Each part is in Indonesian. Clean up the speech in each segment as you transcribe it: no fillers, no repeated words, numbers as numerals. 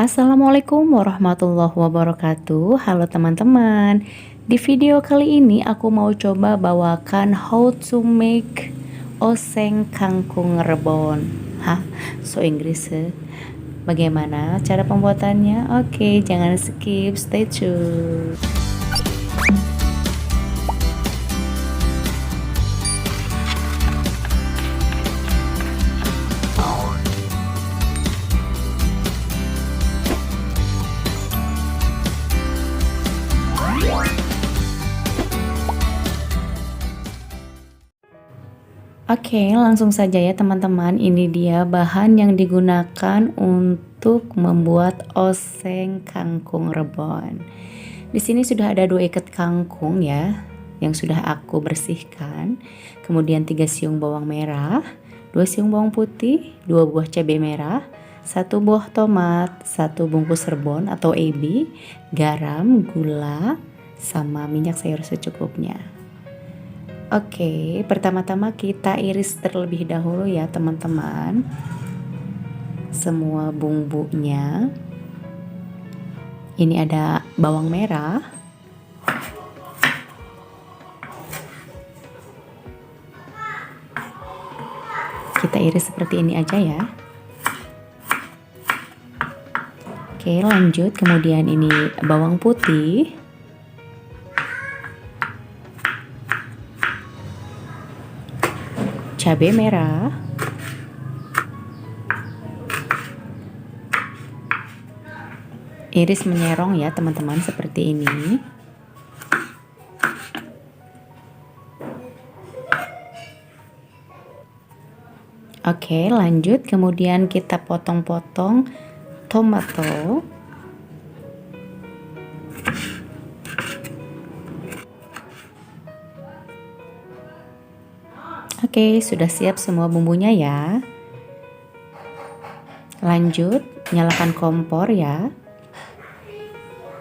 Assalamualaikum warahmatullahi wabarakatuh. Halo teman-teman. Di video kali ini aku mau coba bawakan how to make oseng kangkung rebon. Hah? So Inggris ya? Bagaimana cara pembuatannya? Oke, jangan skip, stay tune. Oke, langsung saja ya teman-teman. Ini dia bahan yang digunakan untuk membuat oseng kangkung rebon. Di sini sudah ada 2 ikat kangkung ya, yang sudah aku bersihkan. Kemudian 3 siung bawang merah, 2 siung bawang putih, 2 buah cabai merah, 1 buah tomat, 1 bungkus rebon atau ebi, garam, gula, sama minyak sayur secukupnya. Oke, pertama-tama kita iris terlebih dahulu ya teman-teman, semua bumbunya. Ini ada bawang merah, kita iris seperti ini aja ya. Oke, lanjut, kemudian ini bawang putih, cabai merah, iris menyerong ya teman-teman seperti ini. Oke, lanjut, kemudian kita potong-potong tomato. Oke, sudah siap semua bumbunya ya. Lanjut, nyalakan kompor ya.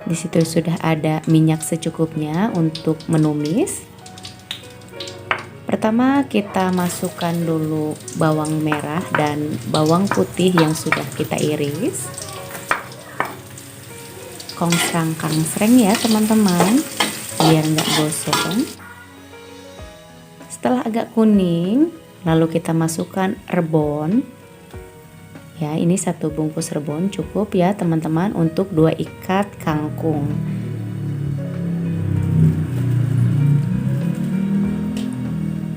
Di situ sudah ada minyak secukupnya untuk menumis. Pertama kita masukkan dulu bawang merah dan bawang putih yang sudah kita iris. Kongsrang-kangsreng ya teman-teman, biar nggak gosong. Setelah agak kuning, lalu kita masukkan rebon. Ya, ini 1 bungkus rebon cukup ya teman-teman untuk 2 ikat kangkung.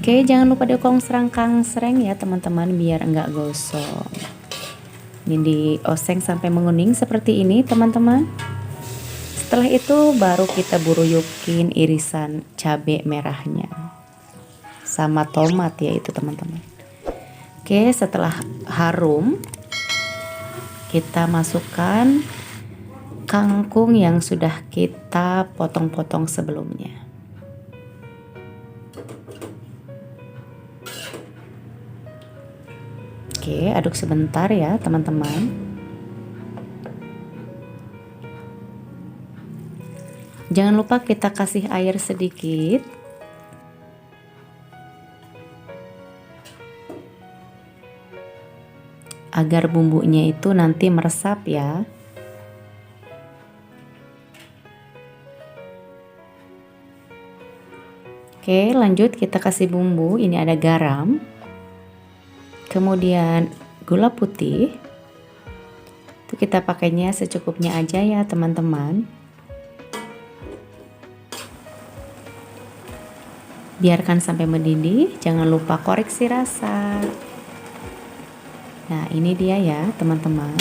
Oke, jangan lupa dikongsrang-kangsreng ya teman-teman biar enggak gosong. Ini dioseng sampai menguning seperti ini teman-teman. Setelah itu baru kita buruyukin irisan cabai merahnya sama tomat ya itu teman-teman. Oke, setelah harum kita masukkan kangkung yang sudah kita potong-potong sebelumnya. Oke, aduk sebentar ya teman-teman. Jangan lupa kita kasih air sedikit agar bumbunya itu nanti meresap ya. Oke, lanjut kita kasih bumbu. Ini ada garam, kemudian gula putih. Itu kita pakainya secukupnya aja ya teman-teman. Biarkan sampai mendidih, jangan lupa koreksi rasa. Nah, ini dia ya teman-teman.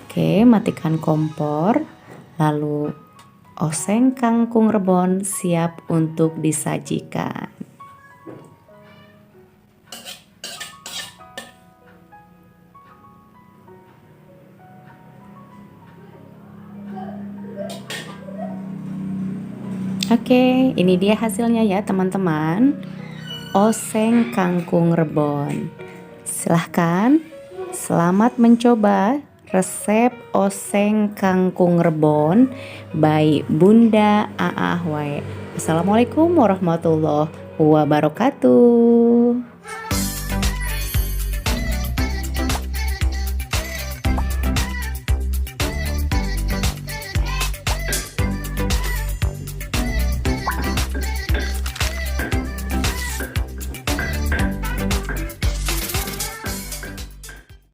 Oke, matikan kompor. Lalu oseng kangkung rebon siap untuk disajikan. Oke, ini dia hasilnya ya teman-teman. Oseng kangkung rebon. Silahkan, selamat mencoba resep oseng kangkung rebon by Bunda Aah Wae. Assalamualaikum warahmatullahi wabarakatuh.